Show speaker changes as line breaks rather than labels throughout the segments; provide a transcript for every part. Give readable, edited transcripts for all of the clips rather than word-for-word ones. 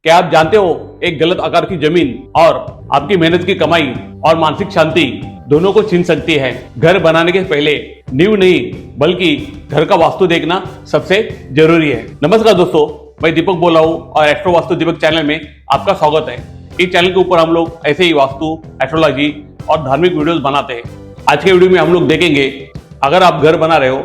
क्या आप जानते हो एक गलत आकार की जमीन और आपकी मेहनत की कमाई और मानसिक शांति दोनों को छीन सकती है। घर बनाने के पहले नींव नहीं बल्कि घर का वास्तु देखना सबसे जरूरी है। नमस्कार दोस्तों, मैं दीपक बोल रहा हूँ और एस्ट्रो वास्तु दीपक चैनल में आपका स्वागत है। इस चैनल के ऊपर हम लोग ऐसे ही वास्तु, एस्ट्रोलॉजी और धार्मिक वीडियोस बनाते हैं। आज के वीडियो में हम लोग देखेंगे, अगर आप घर बना रहे हो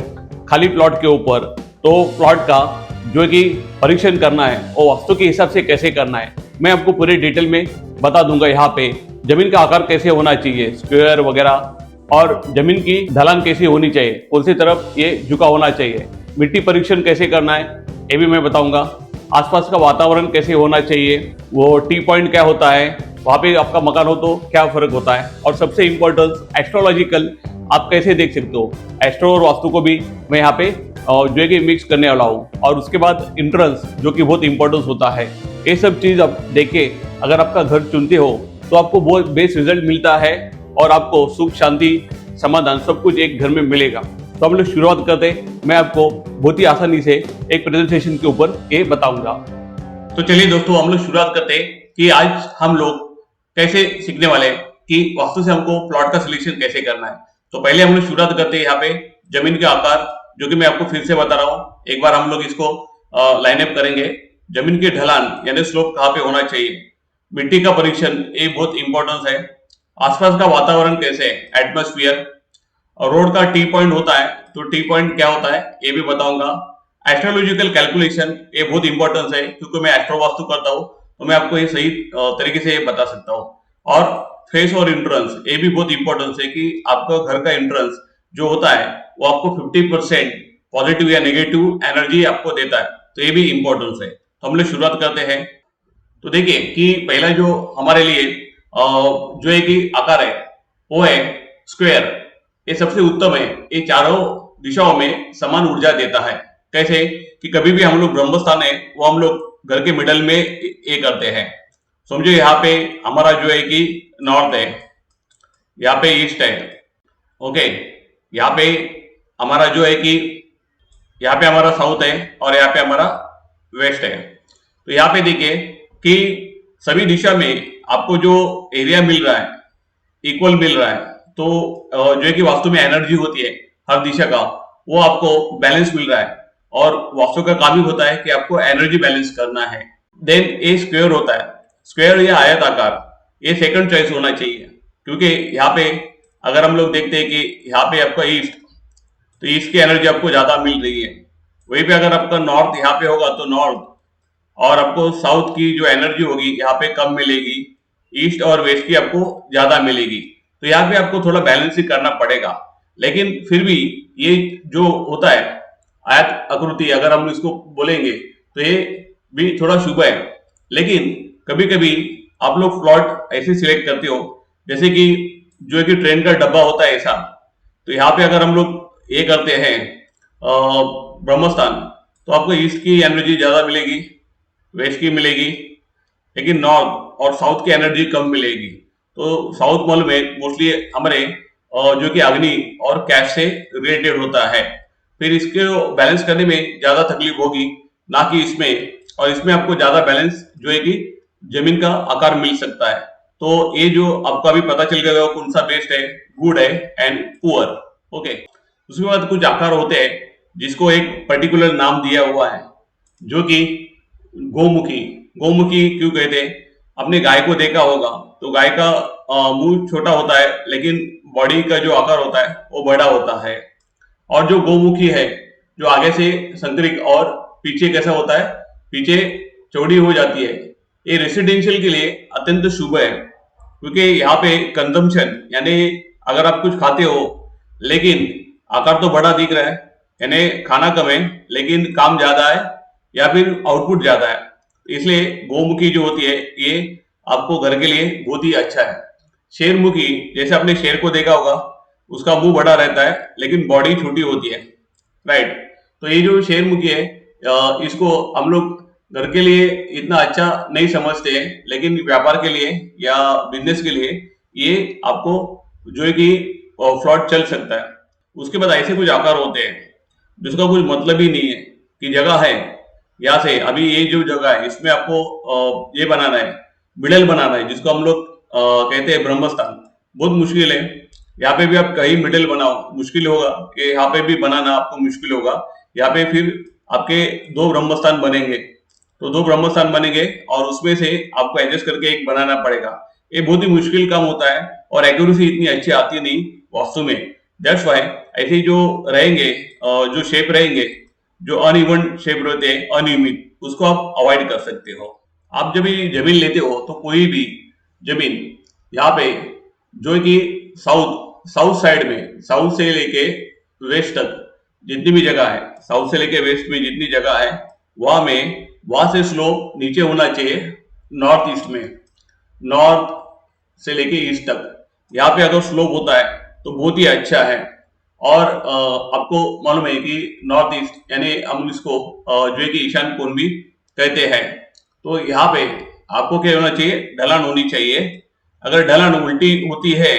खाली प्लॉट के ऊपर, तो प्लॉट का जो कि परीक्षण करना है वो वास्तु के हिसाब से कैसे करना है, मैं आपको पूरे डिटेल में बता दूंगा। यहाँ पे जमीन का आकार कैसे होना चाहिए, स्क्वायर वगैरह, और जमीन की ढलान कैसी होनी चाहिए, कौन सी तरफ ये झुका होना चाहिए, मिट्टी परीक्षण कैसे करना है ये भी मैं बताऊंगा। आसपास का वातावरण कैसे होना चाहिए, वो टी पॉइंट क्या होता है, वहाँ पे आपका मकान हो तो क्या फर्क होता है, और सबसे इम्पोर्टेंट एस्ट्रोलॉजिकल आप कैसे देख सकते हो। एस्ट्रो और वास्तु को भी मैं यहाँ पे जो है कि मिक्स करने वाला हूँ। और उसके बाद इंट्रेंस, जो कि बहुत इंपॉर्टेंस होता है। ये सब चीज आप देखे अगर आपका घर चुनते हो तो आपको बहुत बेस्ट रिजल्ट मिलता है और आपको सुख, शांति, समाधान सब कुछ एक घर में मिलेगा। तो हम लोग शुरुआत करते हैं। मैं आपको बहुत ही आसानी से एक प्रेजेंटेशन के ऊपर ये बताऊंगा। तो चलिए दोस्तों, हम लोग शुरुआत करते हैं कि आज हम लोग कैसे सीखने वाले हैं कि वास्तु से हमको प्लॉट का सिलेक्शन कैसे करना है। तो पहले हम लोग शुरुआत करते हैं यहाँ पे जमीन के आकार, जो कि मैं आपको फिर से बता रहा हूँ। एक बार हम लोग इसको लाइन अप करेंगे। जमीन की ढलान यानी स्लोप कहाँ पे होना चाहिए, मिट्टी का परीक्षण, ये बहुत इंपॉर्टेंस है। आसपास का वातावरण कैसे है, एटमॉस्फेयर, और रोड का टी पॉइंट होता है तो टी पॉइंट क्या होता है ये भी बताऊंगा। एस्ट्रोलॉजिकल कैलकुलेशन, ये बहुत इंपॉर्टेंस है क्योंकि मैं एस्ट्रो वास्तु करता हूँ तो मैं आपको ये सही तरीके से बता सकता हूँ। और फेस और इंट्रेंस, ये भी बहुत इंपॉर्टेंस है कि आपका घर का इंट्रेंस जो होता है वो आपको 50% पॉजिटिव या नेगेटिव एनर्जी आपको देता है, तो ये भी इंपॉर्टेंस है। तो हम लोग शुरुआत करते हैं। तो देखिए कि पहला जो हमारे लिए जो है कि आकार है वो है स्क्वायर। ये सबसे उत्तम है। ये चारों दिशाओं में समान ऊर्जा देता है। कैसे कि कभी भी हम लोग ब्रह्म स्थान है वो हम लोग घर के मिडल में ये करते हैं। समझो यहाँ पे हमारा जो है कि नॉर्थ है, यहाँ पे ईस्ट है, ओके, यहाँ पे हमारा जो है कि यहाँ पे हमारा साउथ है और यहाँ पे हमारा वेस्ट है। तो यहाँ पे देखिए कि सभी दिशा में आपको जो एरिया मिल रहा है इक्वल मिल रहा है। तो जो है कि वास्तु में एनर्जी होती है हर दिशा का, वो आपको बैलेंस मिल रहा है। और वास्तु का काम ही होता है कि आपको एनर्जी बैलेंस करना है। देन ए स्क्वायर होता है। स्क्वायर या आयत आकार, ये सेकंड चॉइस होना चाहिए क्योंकि यहाँ पे अगर हम लोग देखते हैं कि यहाँ पे आपका ईस्ट, तो ईस्ट की एनर्जी आपको ज्यादा मिल रही है। वहीं पे अगर आपका नॉर्थ यहाँ पे होगा तो नॉर्थ, और आपको साउथ की जो एनर्जी होगी यहाँ पे कम मिलेगी, ईस्ट और वेस्ट की आपको ज्यादा मिलेगी। तो यहाँ पे आपको थोड़ा बैलेंस ही करना पड़ेगा। लेकिन फिर भी ये जो होता है आयत आकृति, अगर हम इसको बोलेंगे तो ये भी थोड़ा शुभ है। लेकिन कभी कभी आप लोग प्लॉट ऐसे सिलेक्ट करते हो जैसे कि जो है कि ट्रेन का डब्बा होता है ऐसा। तो यहाँ पे अगर हम लोग ये करते हैं ब्रह्मस्थान, तो आपको ईस्ट की एनर्जी ज्यादा मिलेगी, वेस्ट की मिलेगी, लेकिन नॉर्थ और साउथ की एनर्जी कम मिलेगी। तो साउथ मॉल में मोस्टली हमारे जो कि अग्नि और कैश से रिलेटेड होता है। फिर इसके बैलेंस करने में ज्यादा तकलीफ होगी ना कि इसमें, और इसमें आपको ज्यादा बैलेंस जो है कि जमीन का आकार मिल सकता है। तो ये जो आपको अभी पता चल गया कौन सा बेस्ट है, गुड है एंड पुअर, ओके। उसके बाद कुछ आकार होते हैं जिसको एक पर्टिकुलर नाम दिया हुआ है, जो कि गोमुखी। गोमुखी क्यों कहते हैं, अपने गाय को देखा होगा तो गाय का मुंह छोटा होता है लेकिन बॉडी का जो आकार होता है वो बड़ा होता है। और जो गोमुखी है, जो आगे से संतरिक और पीछे कैसा होता है, पीछे चौड़ी हो जाती है। ये रेसिडेंशियल के लिए अत्यंत शुभ है क्योंकि यहाँ पे कंजम्पशन यानी अगर आप कुछ खाते हो लेकिन आकार तो बड़ा दिख रहा है, यानी खाना कम है लेकिन काम ज्यादा है या फिर आउटपुट ज्यादा है, इसलिए गोमुखी जो होती है ये आपको घर के लिए बहुत ही अच्छा है। शेरमुखी, जैसे आपने शेर को देखा होगा, उसका मुंह बड़ा रहता है लेकिन बॉडी छोटी होती है, राइट। तो ये जो शेरमुखी है इसको हम लोग घर के लिए इतना अच्छा नहीं समझते हैं, लेकिन व्यापार के लिए या बिजनेस के लिए ये आपको जो है कि फ्लॉट चल सकता है। उसके बाद ऐसे कुछ आकार होते हैं जिसका कुछ मतलब ही नहीं है कि जगह है यहाँ से अभी ये जो जगह है इसमें आपको ये बनाना है, मिडल बनाना है, जिसको हम लोग कहते हैं ब्रह्मस्थान। बहुत मुश्किल है। यहाँ पे भी आप कहीं मिडल बनाओ, मुश्किल होगा कि यहाँ पे भी बनाना आपको मुश्किल होगा। यहाँ पे फिर आपके दो ब्रह्मस्थान बनेंगे, तो दो ब्रह्मस्थान बनेंगे और उसमें से आपको एडजस्ट करके एक बनाना पड़ेगा। ये बहुत ही मुश्किल काम होता है और एक्यूरेसी इतनी अच्छी आती नहीं वास्तु में। दैट्स वाई ऐसे जो रहेंगे, जो शेप रहेंगे, जो अनइवन शेप रहते हैं, अनियमित, उसको आप अवॉइड कर सकते हो। आप जब भी जमीन लेते हो तो कोई भी जमीन यहाँ पे जो कि साउथ साउथ साइड में, साउथ से लेके वेस्ट तक जितनी भी जगह है, साउथ से लेके वेस्ट में जितनी जगह है, वहां से स्लोप नीचे होना चाहिए नॉर्थ ईस्ट में, नॉर्थ से लेके ईस्ट तक। यहाँ पे अगर स्लोप होता है तो बहुत ही अच्छा है। और आपको मालूम है कि नॉर्थ ईस्ट यानी हम इसको जो है कि ईशान कोण भी कहते हैं। तो यहाँ पे आपको क्या होना चाहिए, ढलान होनी चाहिए। अगर ढलान उल्टी होती है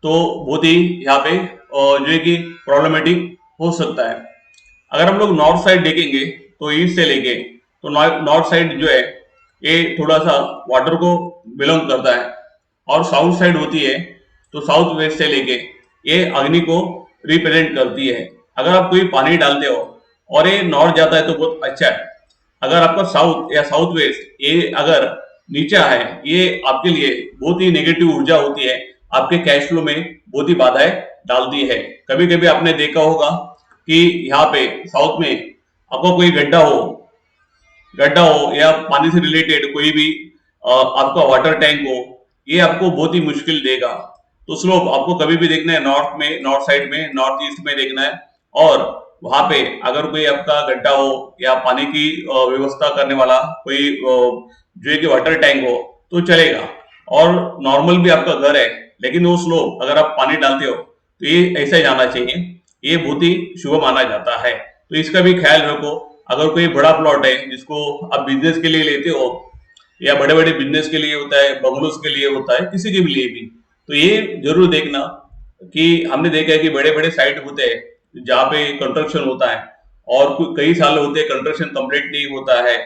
तो बहुत ही यहाँ पे जो है कि प्रॉब्लमेटिक हो सकता है। अगर हम लोग नॉर्थ साइड देखेंगे तो ईस्ट से लेके, तो नॉर्थ साइड जो है ये थोड़ा सा वाटर को बिलोंग करता है, और साउथ साइड होती है तो साउथ वेस्ट से लेके ये अग्नि को रिप्रेजेंट करती है। अगर आप कोई पानी डालते हो और ये नॉर्थ जाता है तो बहुत अच्छा है। अगर आपका साउथ या साउथ वेस्ट ये अगर नीचा है, ये आपके लिए बहुत ही नेगेटिव ऊर्जा होती है, आपके कैश फ्लो में बहुत ही बाधाएं डालती है। कभी कभी आपने देखा होगा कि यहाँ पे साउथ में आपका कोई गड्ढा हो या पानी से रिलेटेड कोई भी आपका वाटर टैंक हो, ये आपको बहुत ही मुश्किल देगा। तो स्लोप आपको कभी भी देखना है नॉर्थ में, नॉर्थ साइड में, नॉर्थ ईस्ट में देखना है। और वहां पे अगर कोई आपका गड्ढा हो या पानी की व्यवस्था करने वाला कोई जो है कि वाटर टैंक हो तो चलेगा। और नॉर्मल भी आपका घर है लेकिन वो स्लोप अगर आप पानी डालते हो तो ये ऐसा ही जाना चाहिए। ये बहुत ही शुभ माना जाता है, तो इसका भी ख्याल रखो। अगर कोई बड़ा प्लॉट है जिसको आप बिजनेस के लिए लेते हो, या बड़े बड़े बिजनेस के लिए होता है, बंगलोज के लिए होता है, किसी के भी लिए भी, तो ये जरूर देखना कि हमने देखा है कि बड़े बड़े साइट होते हैं जहाँ पे कंस्ट्रक्शन होता है और कई साल होते हैं कंस्ट्रक्शन कंप्लीट नहीं होता है।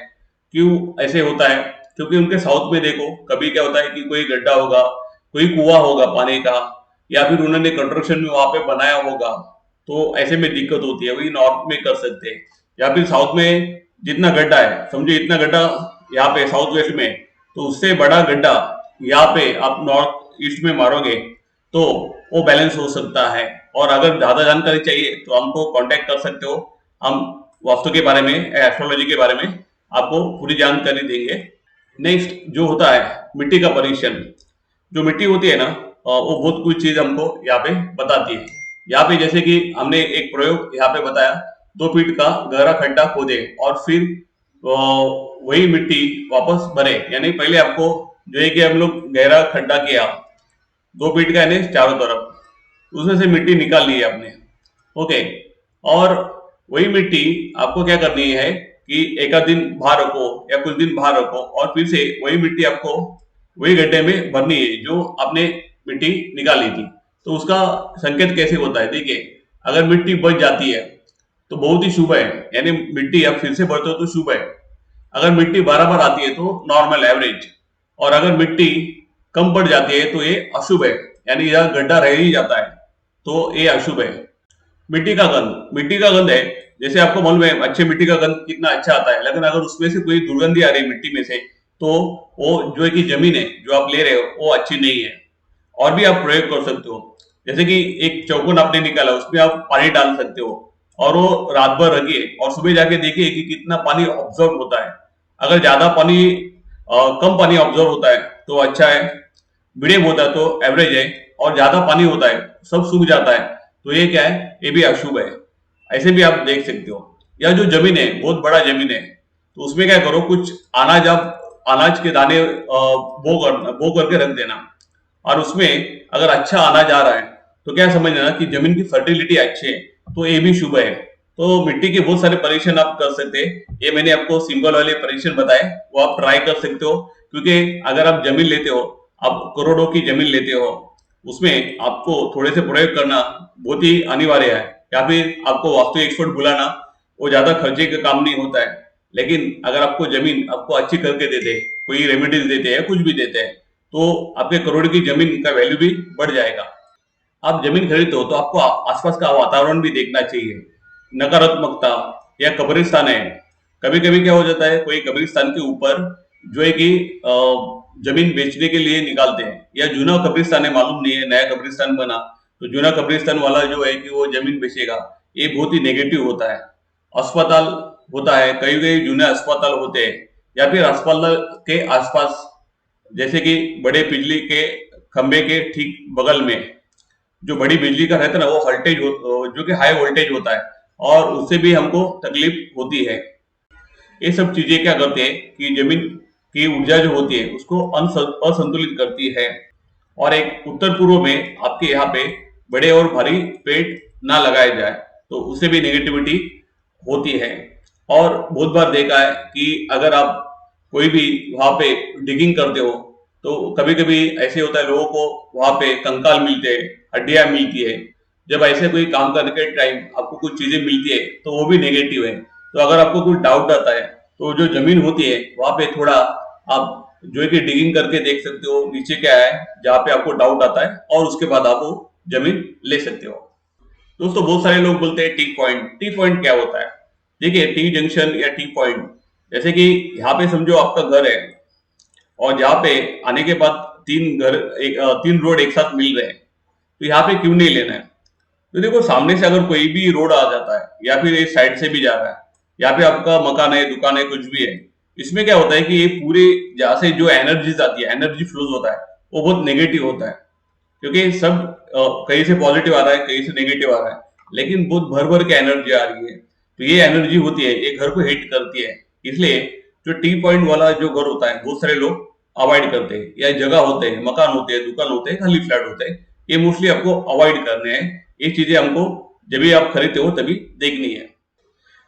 क्यों ऐसे होता है? क्योंकि उनके साउथ में देखो कभी क्या होता है कि कोई गड्ढा होगा, कोई कुआं होगा पानी का, या फिर उन्होंने कंस्ट्रक्शन में वहां पे बनाया होगा, तो ऐसे में दिक्कत होती है। वही नॉर्थ में कर सकते हैं, या फिर साउथ में जितना गड्ढा है, समझो इतना गड्ढा यहाँ पे साउथ वेस्ट में, तो उससे बड़ा गड्ढा यहाँ पे आप नॉर्थ ईस्ट में मारोगे तो वो बैलेंस हो सकता है। और अगर ज्यादा जानकारी चाहिए तो हमको कांटेक्ट कर सकते हो। हम वास्तु के बारे में, एस्ट्रोलॉजी के बारे में आपको पूरी जानकारी देंगे। नेक्स्ट जो होता है मिट्टी का परीक्षण। जो मिट्टी होती है ना, वो बहुत कुछ चीज हमको यहाँ पे बताती है। यहाँ पे जैसे कि हमने एक प्रयोग यहाँ पे बताया, 2 फीट का गहरा खड्डा खोदे और फिर वही मिट्टी वापस भरे। यानी पहले आपको जो है कि हम लोग गहरा खड्डा किया 2 फीट का, यानी चारों तरफ, उसमें से मिट्टी निकाल ली है आपने। ओके। और वही मिट्टी आपको क्या करनी है कि एक आध दिन बाहर रखो या कुछ दिन बाहर रखो, और फिर से वही मिट्टी आपको वही गड्ढे में भरनी है जो आपने मिट्टी निकाली थी। तो उसका संकेत कैसे होता है? देखिए, अगर मिट्टी बच जाती है तो बहुत ही शुभ है, यानी मिट्टी आप फिर से भरते हो तो शुभ है। अगर मिट्टी बराबर आती है तो नॉर्मल एवरेज, और अगर मिट्टी कम पड़ जाती है तो ये अशुभ है, यानी यह गड्ढा रह ही जाता है, तो ये अशुभ है। मिट्टी का गंध है, जैसे आपको मालूम है अच्छे मिट्टी का गंध कितना अच्छा आता है, लेकिन अगर उसमें से कोई दुर्गंधी आ रही है मिट्टी में से, तो वो जो है कि जमीन है जो आप ले रहे हो वो अच्छी नहीं है। और भी आप प्रयोग कर सकते हो, जैसे कि एक चौकोन आपने निकाला, उसमें आप पानी डाल सकते हो और वो रात भर रखिए और सुबह जाके देखिए कि कितना पानी ऑब्जर्व होता है। अगर ज्यादा पानी कम पानी ऑब्जर्व होता है तो अच्छा है, मीडियम होता है तो एवरेज है, और ज्यादा पानी होता है सब सूख जाता है तो ये क्या है, ये भी अशुभ है। ऐसे भी आप देख सकते हो। या जो जमीन है बहुत बड़ा जमीन है तो उसमें क्या करो, कुछ अनाज, आप अनाज के दाने बो करके रख देना, और उसमें अगर अच्छा अनाज आ रहा है तो क्या समझ लेना कि जमीन की फर्टिलिटी अच्छी है, तो ये भी शुभ है। तो मिट्टी के बहुत सारे परीक्षण आप कर सकते हैं। ये मैंने आपको सिंपल वाले परीक्षण बताए, वो आप ट्राई कर सकते हो। क्योंकि अगर आप जमीन लेते हो, आप करोड़ों की जमीन लेते हो, उसमें आपको थोड़े से प्रयोग करना बहुत ही अनिवार्य है। या फिर आपको वास्तु एक्सपर्ट बुलाना वो ज्यादा खर्चे का काम नहीं होता है। लेकिन अगर आपको जमीन आपको अच्छी करके देते, कोई रेमेडीज देते हैं, कुछ भी देते हैं, तो आपके करोड़ की जमीन का वैल्यू भी बढ़ जाएगा। आप जमीन खरीदते हो तो आपको आसपास का वातावरण भी देखना चाहिए। नकारात्मकता या कब्रिस्तान है, कभी कभी क्या हो जाता है, कोई कब्रिस्तान के ऊपर जो है कि जमीन बेचने के लिए निकालते हैं, या जूना कब्रिस्तान है, मालूम नहीं है, नया कब्रिस्तान बना तो जूना कब्रिस्तान वाला जो है कि वो जमीन बेचेगा, ये बहुत ही नेगेटिव होता है। अस्पताल होता है, कई कई जूने अस्पताल होते हैं, या फिर अस्पताल के आसपास, जैसे कि बड़े बिजली के खंबे के ठीक बगल में जो बड़ी बिजली का रहता है ना, वो वोल्टेज जो कि हाई वोल्टेज होता है, और उससे भी हमको तकलीफ होती है। ये सब चीजें क्या करते हैं कि जमीन की ऊर्जा जो होती है उसको असंतुलित करती है। और एक उत्तर पूर्व में आपके यहाँ पे बड़े और भारी पेड़ ना लगाए जाए तो उससे भी नेगेटिविटी होती है। और बहुत बार देखा है कि अगर आप कोई भी वहां पे डिगिंग करते हो तो कभी कभी ऐसे होता है, लोगों को वहां पे कंकाल मिलते हैं, हड्डियां मिलती है। जब ऐसे कोई काम करने के टाइम आपको कुछ चीजें मिलती है तो वो भी नेगेटिव है। तो अगर आपको कुछ डाउट आता है तो जो जमीन होती है वहां पे थोड़ा आप जो है कि डिगिंग करके देख सकते हो नीचे क्या है, जहाँ पे आपको डाउट आता है, और उसके बाद आप वो जमीन ले सकते हो। दोस्तों, बहुत सारे लोग बोलते हैं टी पॉइंट। टी पॉइंट क्या होता है? देखिए, टी जंक्शन या टी पॉइंट, जैसे कि यहाँ पे समझो आपका घर है, और जहाँ पे आने के बाद तीन रोड एक साथ मिल रहे हैं, तो यहाँ पे क्यों नहीं लेना है? तो देखो, सामने से अगर कोई भी रोड आ जाता है या फिर इस साइड से भी जा रहा है, यहाँ पे आपका मकान है, दुकान है, कुछ भी है, इसमें क्या होता है कि ये पूरे जहाँ से जो एनर्जीज आती है, एनर्जी फ्लोज होता है, वो बहुत नेगेटिव होता है। क्योंकि सब कहीं से पॉजिटिव आ रहा है, कहीं से नेगेटिव आ रहा है, लेकिन बहुत भर भर के एनर्जी आ रही है। तो ये एनर्जी होती है, ये घर को हिट करती है। इसलिए जो टी पॉइंट वाला जो घर होता है, बहुत सारे लोग अवॉइड करते हैं। या जगह होते हैं, मकान होते हैं, दुकान होते हैं, खाली फ्लैट होते हैं, ये मोस्टली आपको अवॉइड करने हैं। ये चीजें हमको जब भी आप खरीदते हो तभी देखनी है।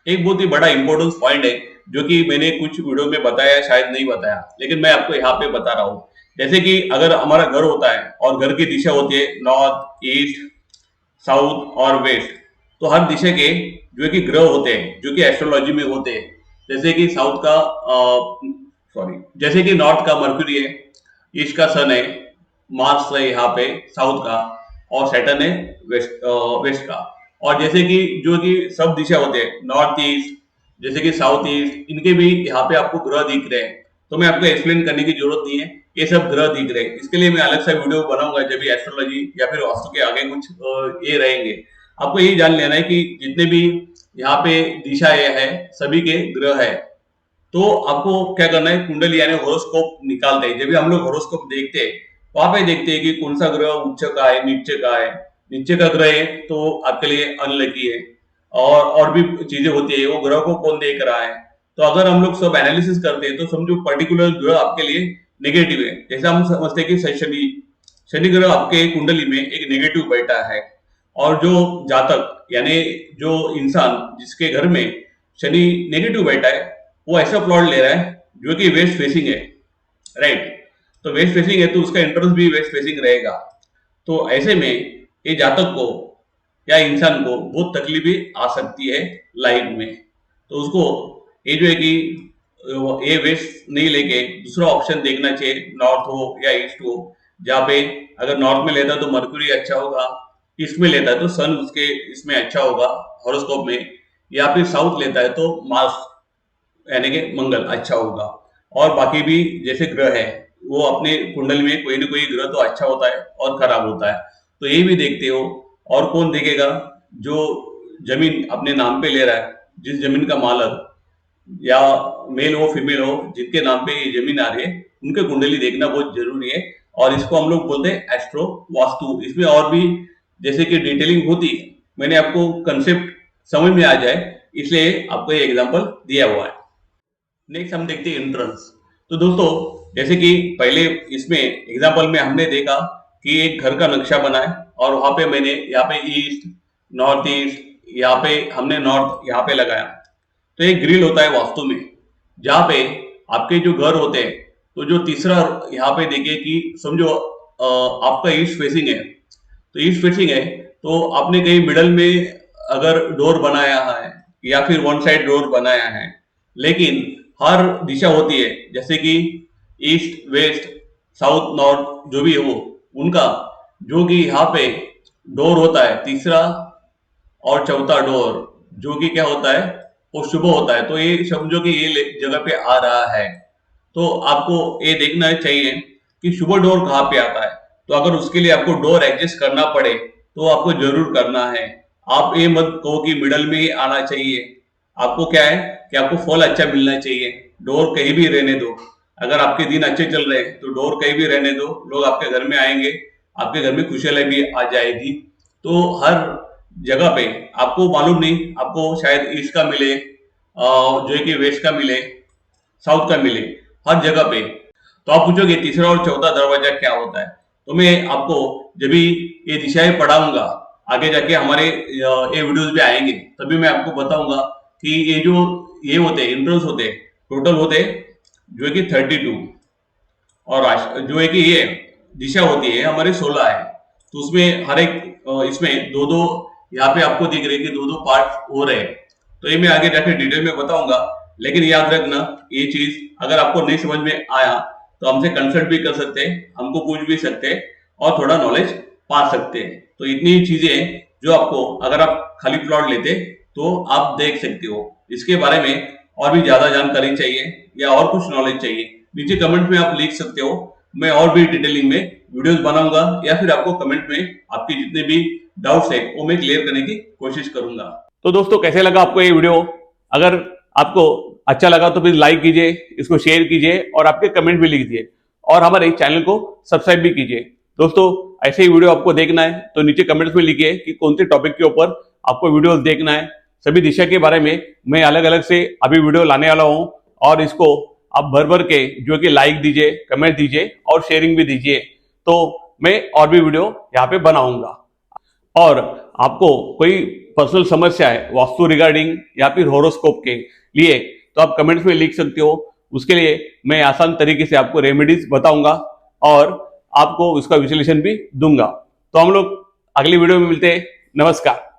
एक बहुत ही बड़ा इंपॉर्टेंस पॉइंट है जो कि मैंने कुछ वीडियो में बताया, शायद नहीं बताया, लेकिन मैं आपको यहाँ पे बता रहा हूँ। जैसे कि अगर हमारा घर होता है और घर की दिशा होती है नॉर्थ, ईस्ट, साउथ और वेस्ट, तो हर दिशा के जो कि ग्रह होते हैं जो कि एस्ट्रोलॉजी में होते हैं, जैसे कि साउथ का जैसे कि नॉर्थ का मर्क्यूरी है, ईस्ट का सन है, मार्स है यहाँ पे साउथ का, और सैटर्न है वेस्ट का। और जैसे कि जो कि सब दिशा होते हैं, नॉर्थ ईस्ट, जैसे कि साउथ ईस्ट, इनके भी यहाँ पे आपको ग्रह दिख रहे हैं। तो मैं आपको एक्सप्लेन करने की जरूरत नहीं है, ये सब ग्रह दिख रहे हैं। इसके लिए मैं अलग सा वीडियो बनाऊंगा जब भी एस्ट्रोलॉजी या फिर वास्तु के आगे कुछ ये रहेंगे। आपको यही जान लेना है कि जितने भी यहाँ पे दिशा ये है, सभी के ग्रह है। तो आपको क्या करना है, कुंडली यानी होरोस्कोप निकालते हैं। जब भी हम लोग होरोस्कोप देखते हैं, वहां पे देखते हैं कि कौन सा ग्रह उच्च का है, नीचे का है। नीचे का ग्रह है तो आपके लिए अनलकी है। और भी चीजें होती है, वो ग्रह को कौन देख रहा है। तो अगर हम लोग सब एनालिसिस करते हैं तो समझो पर्टिकुलर ग्रह आपके लिए नेगेटिव है। जैसे हम समझते हैं कि शनि शनि ग्रह आपके कुंडली में एक नेगेटिव बैठा है, और जो जातक यानी जो इंसान जिसके घर में शनि नेगेटिव बैठा है, वो ऐसा प्लॉट ले रहा है जो कि वेस्ट फेसिंग है, राइट। तो वेस्ट फेसिंग है तो उसका इंटरेस्ट भी वेस्ट फेसिंग रहेगा। तो ऐसे में ये जातक को या इंसान को बहुत तकलीफें आ सकती है लाइफ में। तो उसको ये जो है कि ये वेस्ट नहीं लेके दूसरा ऑप्शन देखना चाहिए, नॉर्थ हो या ईस्ट हो, जहाँ पे अगर नॉर्थ में लेता है तो मर्क्यूरी अच्छा होगा, ईस्ट में लेता है तो सन उसके इसमें अच्छा होगा हॉरोस्कोप में, या फिर साउथ लेता है तो मार्स यानी कि मंगल अच्छा होगा। और बाकी भी जैसे ग्रह है, वो अपने कुंडली में कोई ना कोई ग्रह तो अच्छा होता है और खराब होता है। तो ये भी देखते हो। और कौन देखेगा? जो जमीन अपने नाम पे ले रहा है, जिस जमीन का मालक, या मेल हो फीमेल हो, जिनके नाम पे ये जमीन आ रही है, उनके कुंडली देखना बहुत जरूरी है। और इसको हम लोग बोलते हैं एस्ट्रो वास्तु। इसमें और भी जैसे कि डिटेलिंग होती है, मैंने आपको कंसेप्ट समझ में आ जाए इसलिए आपको ये एग्जांपल दिया हुआ है। नेक्स्ट हम देखते हैं एंट्रेंस। तो दोस्तों, जैसे कि पहले इसमें एग्जांपल में हमने देखा कि एक घर का नक्शा बना है, और वहां पे मैंने यहाँ पे ईस्ट, नॉर्थ ईस्ट, यहाँ पे हमने नॉर्थ यहाँ पे लगाया। तो एक ग्रिल होता है वास्तु में, जहाँ पे आपके जो घर होते हैं, तो जो तीसरा यहाँ पे देखिए कि समझो आपका ईस्ट फेसिंग है, तो ईस्ट फेसिंग है तो आपने कहीं मिडल में अगर डोर बनाया है या फिर वन साइड डोर बनाया है, लेकिन हर दिशा होती है, जैसे कि ईस्ट वेस्ट साउथ नॉर्थ जो भी हो उनका, जो कि यहाँ पे डोर होता है तीसरा और चौथा डोर, जो कि क्या होता है वो शुभ होता है। तो ये समझो कि ये जगह पे आ रहा है, तो आपको ये देखना चाहिए कि शुभ डोर कहाँ पे आता है। तो अगर उसके लिए आपको डोर एडजस्ट करना पड़े तो आपको जरूर करना है। आप ये मत कहो कि मिडल में ही आना चाहिए। आपको क्या है कि आपको फॉल अच्छा मिलना चाहिए, डोर कहीं भी रहने दो। अगर आपके दिन अच्छे चल रहे हैं तो डोर कहीं भी रहने दो, लोग आपके घर में आएंगे, आपके घर में खुशहाली भी आ जाएगी। तो हर जगह पे आपको मालूम नहीं, आपको शायद ईस्ट का मिले, जो है कि वेस्ट का मिले, साउथ का मिले, हर जगह पे। तो आप पूछोगे तीसरा और चौथा दरवाजा क्या होता है, तो मैं आपको जब भी ये दिशाएं पढ़ाऊंगा, आगे जाके हमारे ये वीडियोस भी आएंगे, तभी मैं आपको बताऊंगा कि ये जो ये होते इंट्रोस होते टोटल होते जो है कि 32, और जो है कि ये दिशा होती है हमारी 16 है। तो उसमें हर एक इसमें दो दो यहाँ पे आपको दिख रहे हैं कि दो दो पार्ट हो रहे हैं। तो ये मैं आगे जाके डिटेल में बताऊंगा, लेकिन याद रखना ये चीज अगर आपको नहीं समझ में आया तो हमसे कंसल्ट भी कर सकते हैं, हमको पूछ भी सकते हैं और थोड़ा नॉलेज पा सकते हैं। तो इतनी चीजें हैं जो आपको, अगर आप खाली प्लॉट लेते तो आप देख सकते हो। इसके बारे में और भी ज्यादा जानकारी चाहिए या और कुछ नॉलेज चाहिए, नीचे कमेंट में आप लिख सकते हो। मैं और भी डिटेलिंग में वीडियोस बनाऊंगा, या फिर आपको कमेंट में आपके जितने भी डाउट्स है वो मैं क्लियर करने की कोशिश करूंगा। तो दोस्तों कैसे लगा आपको ये वीडियो? अगर आपको अच्छा लगा तो प्लीज लाइक कीजिए, इसको शेयर कीजिए और आपके कमेंट भी लिख दीजिए, और हमारे चैनल को सब्सक्राइब भी कीजिए। दोस्तों ऐसे ही वीडियो आपको देखना है तो नीचे कमेंट्स में लिखिए कि कौन से टॉपिक के ऊपर आपको वीडियोस देखना है। सभी दिशा के बारे में मैं अलग अलग से अभी वीडियो लाने वाला हूं, और इसको आप भर भर के जो कि लाइक दीजिए, कमेंट दीजिए और शेयरिंग भी दीजिए, तो मैं और भी वीडियो यहाँ पे बनाऊंगा। और आपको कोई पर्सनल समस्या है वास्तु रिगार्डिंग या फिर होरोस्कोप के लिए, तो आप कमेंट्स में लिख सकते हो। उसके लिए मैं आसान तरीके से आपको रेमेडीज बताऊंगा और आपको उसका विश्लेषण भी दूंगा। तो हम लोग अगली वीडियो में मिलते हैं। नमस्कार।